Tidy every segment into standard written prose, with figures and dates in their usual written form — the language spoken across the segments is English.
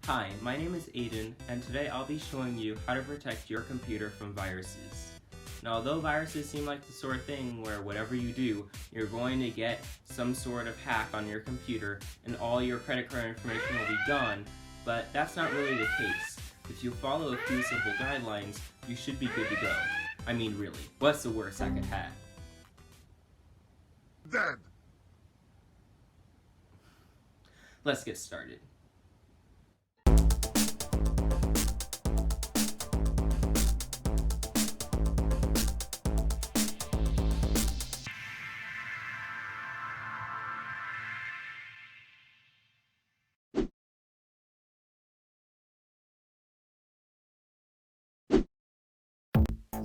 Hi, my name is Aiden, and today I'll be showing you how to protect your computer from viruses. Now, although viruses seem like the sort of thing where whatever you do, you're going to get some sort of hack on your computer and all your credit card information will be gone, but that's not really the case. If you follow a few simple guidelines, you should be good to go. I mean, really, what's the worst I could have? Dead. Let's get started.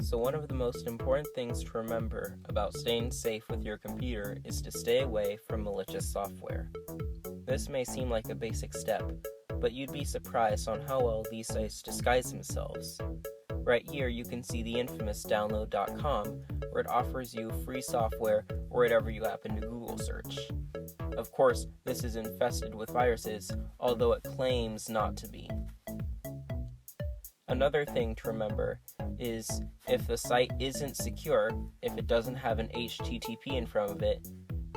So one of the most important things to remember about staying safe with your computer is to stay away from malicious software. This may seem like a basic step, but you'd be surprised on how well these sites disguise themselves. Right here you can see the infamous download.com, where it offers you free software or whatever you happen to Google search. Of course, this is infested with viruses, although it claims not to be. Another thing to remember is if the site isn't secure, if it doesn't have an HTTP in front of it,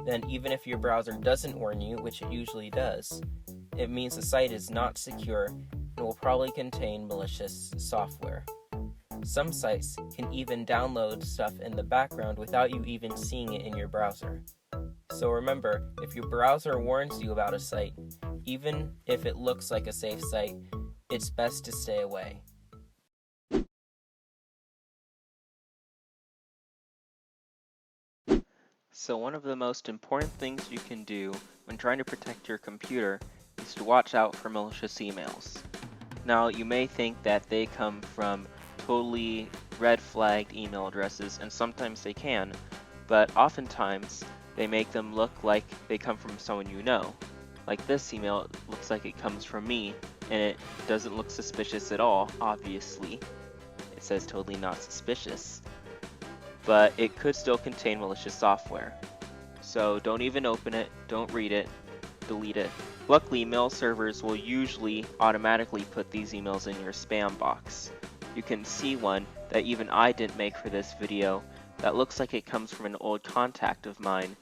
then even if your browser doesn't warn you, which it usually does, it means the site is not secure and will probably contain malicious software. Some sites can even download stuff in the background without you even seeing it in your browser. So remember, if your browser warns you about a site, even if it looks like a safe site, it's best to stay away. So one of the most important things you can do when trying to protect your computer is to watch out for malicious emails. Now, you may think that they come from totally red flagged email addresses, and sometimes they can, but oftentimes they make them look like they come from someone you know. Like this email, it looks like it comes from me, and it doesn't look suspicious at all, obviously. It says totally not suspicious. But it could still contain malicious software. So don't even open it, don't read it, delete it. Luckily, mail servers will usually automatically put these emails in your spam box. You can see one that even I didn't make for this video that looks like it comes from an old contact of mine.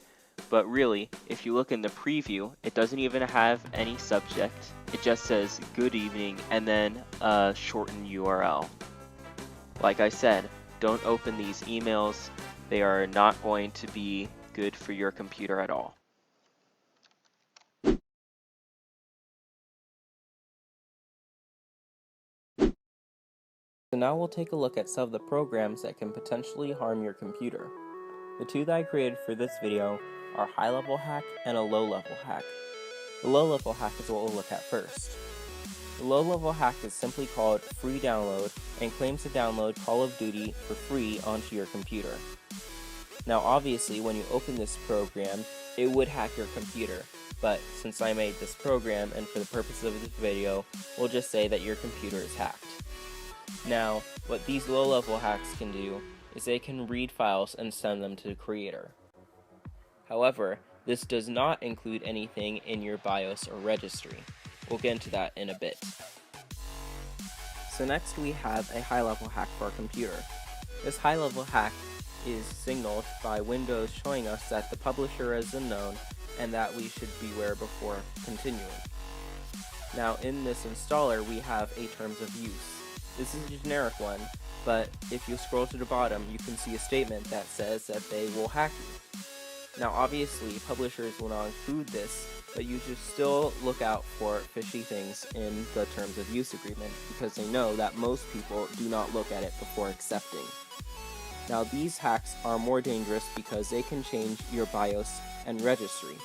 But really, if you look in the preview, it doesn't even have any subject. It just says good evening and then a shortened URL. Like I said, don't open these emails. They are not going to be good for your computer at all. So now we'll take a look at some of the programs that can potentially harm your computer. The two that I created for this video are high-level hack and a low-level hack. The low-level hack is what we'll look at first. The low-level hack is simply called free download and claims to download Call of Duty for free onto your computer. Now obviously when you open this program, it would hack your computer, but since I made this program and for the purpose of this video, we'll just say that your computer is hacked. Now, what these low-level hacks can do is they can read files and send them to the creator. However, this does not include anything in your BIOS or registry. We'll get into that in a bit. So next we have a high-level hack for our computer. This high-level hack is signaled by Windows showing us that the publisher is unknown and that we should beware before continuing. Now in this installer we have a terms of use. This is a generic one, but if you scroll to the bottom you can see a statement that says that they will hack you. Now obviously publishers will not include this, but you should still look out for fishy things in the terms of use agreement because they know that most people do not look at it before accepting. Now these hacks are more dangerous because they can change your BIOS and registry.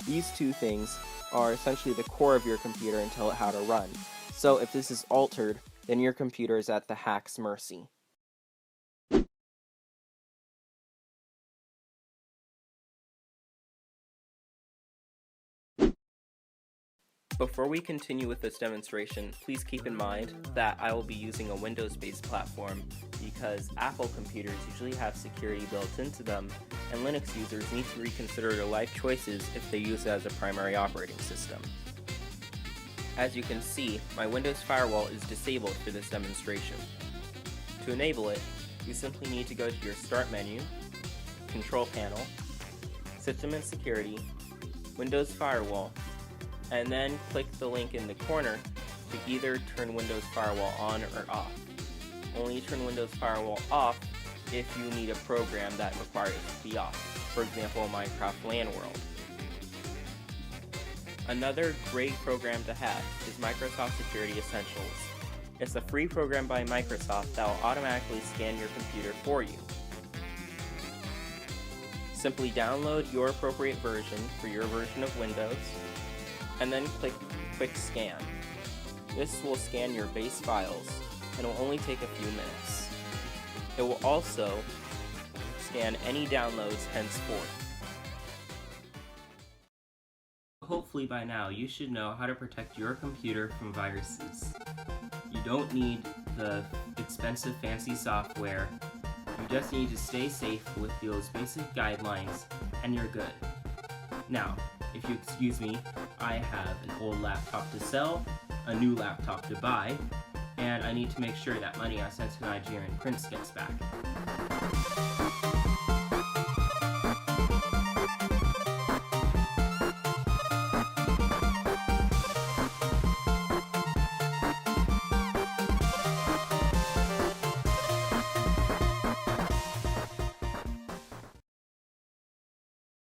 These two things are essentially the core of your computer and tell it how to run. So if this is altered, then your computer is at the hack's mercy. Before we continue with this demonstration, please keep in mind that I will be using a Windows-based platform because Apple computers usually have security built into them, and Linux users need to reconsider their life choices if they use it as a primary operating system. As you can see, my Windows firewall is disabled for this demonstration. To enable it, you simply need to go to your Start menu, Control Panel, System and Security, Windows Firewall, and then click the link in the corner to either turn Windows Firewall on or off. Only turn Windows Firewall off if you need a program that requires it to be off, for example Minecraft LAN World. Another great program to have is Microsoft Security Essentials. It's a free program by Microsoft that will automatically scan your computer for you. Simply download your appropriate version for your version of Windows, and then click Quick Scan. This will scan your base files, and will only take a few minutes. It will also scan any downloads henceforth. Hopefully by now you should know how to protect your computer from viruses. You don't need the expensive fancy software. You just need to stay safe with those basic guidelines and you're good. Now, if you excuse me, I have an old laptop to sell, a new laptop to buy, and I need to make sure that money I sent to Nigerian Prince gets back.